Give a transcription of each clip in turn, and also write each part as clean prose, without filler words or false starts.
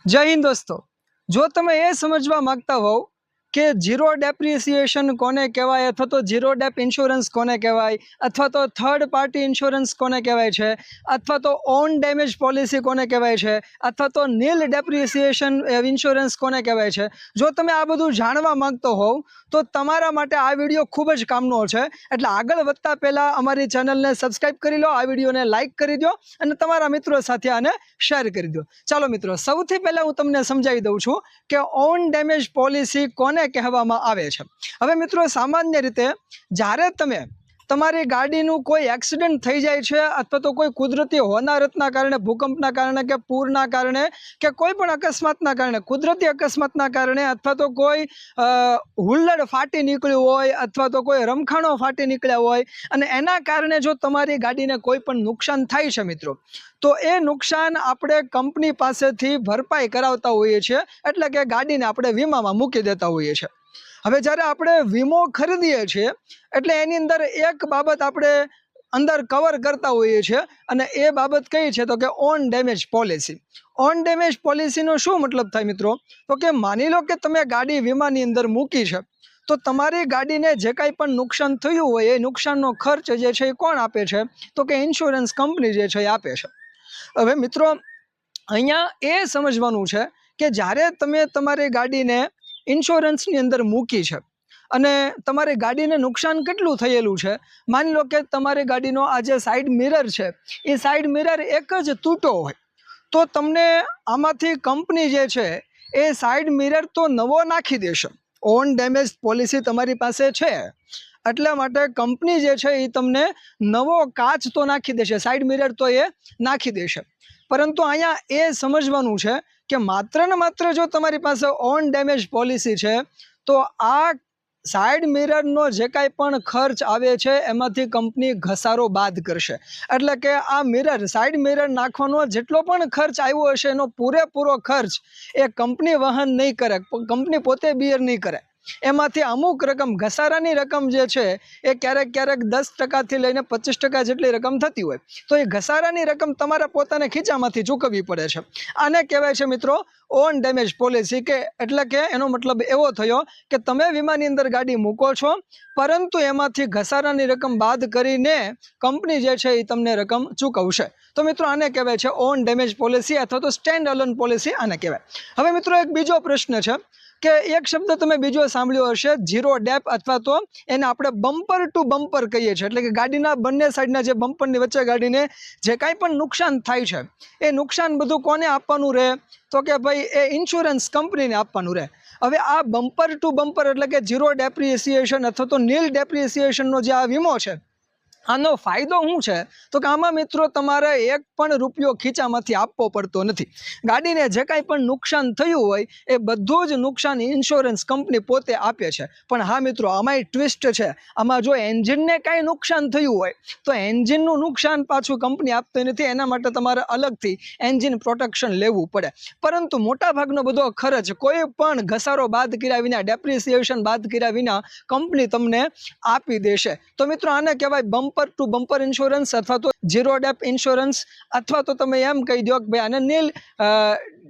जय हिंद दोस्तों। जो તમે એ સમજવા માંગતા હોવ કે ઝીરો ડેપ્રિસિએશન કોને કહેવાય અથવા તો ઝીરો ડેપ ઇન્સ્યોરન્સ કોને કહેવાય અથવા તો થર્ડ પાર્ટી ઇન્સ્યોરન્સ કોને કહેવાય છે અથવા તો ઓન ડેમેજ પોલિસી કોને કહેવાય છે અથવા તો નીલ ડેપ્રિસિએશન ઇન્સ્યોરન્સ કોને કહેવાય છે, જો તમે આ બધું જાણવા માંગતો હોવ તો તમારા માટે આ વિડીયો ખૂબ જ કામનો છે। એટલે આગળ વધતા પહેલાં અમારી ચેનલને સબસ્ક્રાઈબ કરી લો, આ વિડીયોને લાઇક કરી દો અને તમારા મિત્રો સાથે આને શેર કરી દો। ચાલો મિત્રો, સૌથી પહેલાં હું તમને સમજાવી દઉં છું કે ઓન ડેમેજ પોલિસી કોને કહેવામાં આવે છે। હવે મિત્રો, સામાન્ય રીતે જ્યારે તમે તમારી ગાડીનું કોઈ એક્સિડન્ટ થઈ જાય છે અથવા તો કોઈ કુદરતી હોનારતના કારણે, ભૂકંપના કારણે કે પૂરના કારણે કે કોઈ પણ અકસ્માતના કારણે, કુદરતી અકસ્માતના કારણે અથવા તો કોઈ હુલ્લડ ફાટી નીકળ્યું હોય અથવા તો કોઈ રમખાણો ફાટી નીકળ્યા હોય અને એના કારણે જો તમારી ગાડીને કોઈ પણ નુકસાન થાય છે મિત્રો, તો એ નુકસાન આપણે કંપની પાસેથી ભરપાઈ કરાવતા હોઈએ છીએ, એટલે કે ગાડીને આપણે વીમામાં મૂકી દેતા હોઈએ છીએ। હવે જ્યારે આપણે વીમો ખરીદીએ છીએ એટલે એની અંદર એક બાબત આપણે અંદર કવર કરતા હોઈએ છીએ અને એ બાબત કઈ છે તો કે own damage policy. Own damage પોલિસીનો શું મતલબ થાય મિત્રો, તો કે માની લો કે તમે ગાડી વીમાની અંદર મૂકી છે તો તમારી ગાડીને જે કાંઈ પણ નુકસાન થયું હોય એ નુકસાનનો ખર્ચ જે છે એ કોણ આપે છે તો કે ઇન્સ્યોરન્સ કંપની જે છે એ આપે છે। હવે મિત્રો, અહીંયા એ સમજવાનું છે કે જ્યારે તમે તમારી ગાડીને ઇન્સ્યોરન્સની અંદર મૂકી છે અને તમારી ગાડીને નુકસાન કેટલું થયેલું છે, માની લો કે તમારી ગાડીનો આ જે સાઈડ મિરર છે એ સાઈડ મિરર એક જ તૂટો હોય તો તમને આમાંથી કંપની જે છે એ સાઈડ મિરર તો નવો નાખી દેશે। ઓન ડેમેજ પોલિસી તમારી પાસે છે એટલા માટે કંપની જે છે એ તમને નવો કાચ તો નાખી દેશે, સાઈડ મિરર તો એ નાખી દેશે। પરંતુ અહીંયા એ સમજવાનું છે કે માત્ર ને માત્ર જો તમારી પાસે ઓન ડેમેજ પોલિસી છે તો આ સાઈડ મિરરનો જે કાંઈ પણ ખર્ચ આવે છે એમાંથી કંપની ઘસારો બાદ કરશે, એટલે કે આ મિરર, સાઈડ મિરર નાખવાનો જેટલો પણ ખર્ચ આવ્યો હશે એનો પૂરેપૂરો ખર્ચ એ કંપની વહન નહીં કરે, કંપની પોતે બિયર નહીં કરે। એમાંથી અમુક રકમ, ઘસારાની રકમ જે છે એ ક્યારેક ક્યારેક 10% લઈને 25% જેટલી રકમ થતી હોય તો એ ઘસારાની રકમ તમારા પોતાને ખીચામાંથી ચૂકવવી પડે છે। આને કહેવાય છે મિત્રો ઓન ડેમેજ પોલિસી, કે એટલે કે એનો મતલબ એવો થયો કે તમે વીમાની અંદર ગાડી મૂકો છો પરંતુ એમાંથી ઘસારાની રકમ બાદ કરીને કંપની જે છે એ તમને રકમ ચૂકવશે। તો મિત્રો આને કહેવાય છે ઓન ડેમેજ પોલિસી અથવા તો સ્ટેન્ડ અલોન પોલિસી આને કહેવાય। હવે મિત્રો, એક બીજો પ્રશ્ન છે કે એક શબ્દ તમે બીજો સાંભળ્યો હશે, ઝીરો ડેપ, અથવા તો એને આપણે બમ્પર ટુ બમ્પર કહીએ છીએ, એટલે કે ગાડીના બંને સાઈડના જે બમ્પરની વચ્ચે ગાડીને જે કાંઈ પણ નુકસાન થાય છે એ નુકસાન બધું કોને આપવાનું રહે તો કે ભાઈ એ ઇન્સ્યોરન્સ કંપનીને આપવાનું રહે। હવે આ બમ્પર ટુ બમ્પર એટલે કે ઝીરો ડેપ્રિસિએશન અથવા તો નીલ ડેપ્રિસિએશનનો જે આ વીમો છે આનો ફાયદો શું છે તો કે આમાં મિત્રો તમારે એક પણ રૂપિયો ખીચામાંથી આપવો પડતો નથી। ગાડીને જે કાંઈ પણ નુકસાન થયું હોય એ બધું જ નુકસાન ઇન્સ્યોરન્સ કંપની પોતે આપે છે। પણ હા મિત્રો, આમાંય ટ્વિસ્ટ છે, આમાં જો એન્જિનને કાંઈ નુકસાન થયું હોય તો એન્જિનનું નુકસાન પાછું કંપની આપતી નથી, એના માટે તમારે અલગથી એન્જિન પ્રોટેક્શન લેવું પડે। પરંતુ મોટાભાગનો બધો ખર્ચ કોઈ પણ ઘસારો બાદ કર્યા વિના, ડેપ્રિસિએશન બાદ કર્યા વિના કંપની તમને આપી દેશે। તો મિત્રો આને કહેવાય બમ્પર ટુ બમ્પર ઇન્સ્યોરન્સ અથવા તો ઝીરો ડેપ ઇન્સ્યોરન્સ, અથવા તો તમે એમ કહી દો કે ભાઈ આને નીલ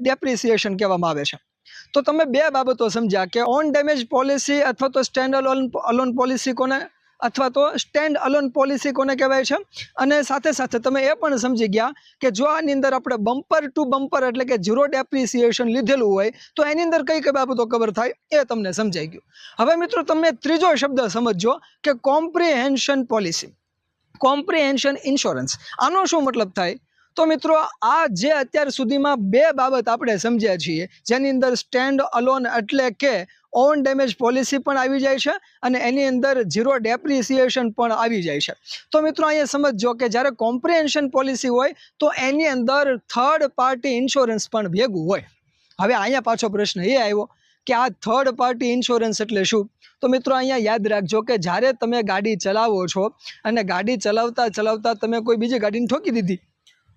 ડેપ્રિસિએશન કહેવામાં આવે છે। તો તમે બે બાબતો સમજ્યા કે ઓન ડેમેજ પોલિસી અથવા તો સ્ટેન્ડ અલોન પોલિસી કોને, અથવા તો સ્ટેન્ડ અલોન પોલિસી કોને કહેવાય છે, અને સાથે સાથે તમે એ પણ સમજી ગયા કે જો આની અંદર આપણે બમ્પર ટુ બમ્પર એટલે કે ઝીરો ડેપ્રિસિએશન લીધેલું હોય તો એની અંદર કઈ કઈ બાબતો કવર થાય એ તમને સમજાઈ ગયું। હવે મિત્રો, તમે ત્રીજો શબ્દ સમજો કે કોમ્પ્રિહેન્શન પોલિસી, કોમ્પ્રિહેન્શન ઇન્સ્યોરન્સ, આનો શું મતલબ થાય તો મિત્રો આ જે અત્યાર સુધીમાં બે બાબત આપણે સમજ્યા છીએ, જેની અંદર સ્ટેન્ડ અલોન એટલે કે ઓન ડેમેજ પોલિસી પણ આવી જાય છે અને એની અંદર ઝીરો ડેપ્રિસિએશન પણ આવી જાય છે। તો મિત્રો અહીંયા સમજો કે જ્યારે કોમ્પ્રિહેન્શન પોલિસી હોય તો એની અંદર થર્ડ પાર્ટી ઇન્સ્યોરન્સ પણ ભેગું હોય। હવે અહીંયા પાછો પ્રશ્ન એ આવ્યો કે આ થર્ડ પાર્ટી ઇન્સ્યોરન્સ એટલે શું, તો મિત્રો અહીંયા યાદ રાખજો કે જ્યારે તમે ગાડી ચલાવો છો અને ગાડી ચલાવતા ચલાવતા તમે કોઈ બીજી ગાડીને ઠોકી દીધી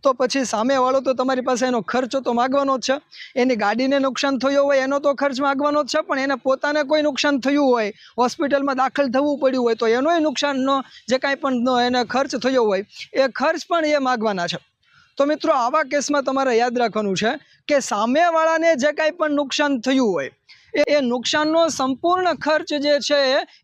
તો પછી સામેવાળો તો તમારી પાસે એનો ખર્ચો તો માગવાનો જ છે, એની ગાડીને નુકસાન થયું હોય એનો તો ખર્ચ માગવાનો જ છે, પણ એને પોતાને કોઈ નુકસાન થયું હોય, હોસ્પિટલમાં દાખલ થવું પડ્યું હોય તો એનોય નુકસાનનો જે કાંઈ પણ એને ખર્ચ થયો હોય એ ખર્ચ પણ એ માગવાના છે। તો મિત્રો આવા કેસમાં તમારે યાદ રાખવાનું છે કે સામેવાળાને જે કાંઈ પણ નુકસાન થયું હોય એ નુકસાનનો સંપૂર્ણ ખર્ચ જે છે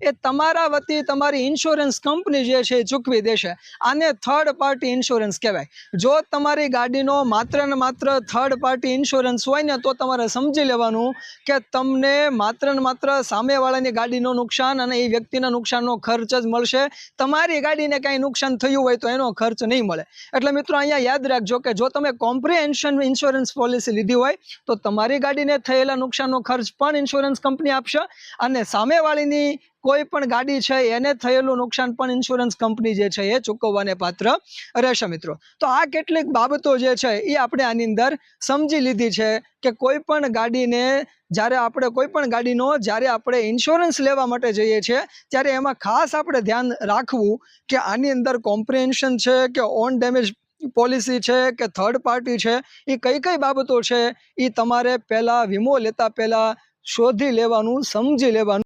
એ તમારા વતી તમારી ઇન્સ્યોરન્સ કંપની જે છે એ ચૂકવી દેશે. આને થર્ડ પાર્ટી ઇન્સ્યોરન્સ કહેવાય. જો તમારી ગાડીનો માત્ર ને માત્ર થર્ડ પાર્ટી ઇન્સ્યોરન્સ હોય ને તો તમારે સમજી લેવાનું કે તમને માત્ર ને માત્ર સામેવાળાની ગાડીનું નુકસાન અને એ વ્યક્તિના નુકસાનનો ખર્ચ જ મળશે. તમારી ગાડીને કાંઈ નુકસાન થયું હોય તો એનો ખર્ચ નહીં મળે. એટલે મિત્રો અહીંયા યાદ રાખજો કે જો તમે કોમ્પ્રિહેન્શન ઇન્સ્યોરન્સ પોલિસી લીધી હોય તો તમારી ગાડીને થયેલા નુકસાનનો ખર્ચ પણ ઇન્સ્યોરન્સ કંપની આપશે અને સામેવાળીની કોઈ પણ ગાડી છે એને થયેલું નુકસાન પણ ઇન્સ્યોરન્સ કંપની જે છે એ ચૂકવવાને પાત્ર રહેશે મિત્રો. તો આ કેટલીક બાબતો જે છે એ આપણે આની અંદર સમજી લીધી છે કે કોઈ પણ ગાડીને જ્યારે આપણે ઇન્સ્યોરન્સ લેવા માટે જઈએ છીએ ત્યારે એમાં ખાસ આપણે ધ્યાન રાખવું કે આની અંદર કોમ્પ્રિહેન્શન છે કે ઓન ડેમેજ પોલિસી છે કે થર્ડ પાર્ટી છે, એ કઈ કઈ બાબતો છે એ તમારે પહેલાં વીમો લેતા પહેલાં શોધી લેવાનું, સમજી લેવાનું.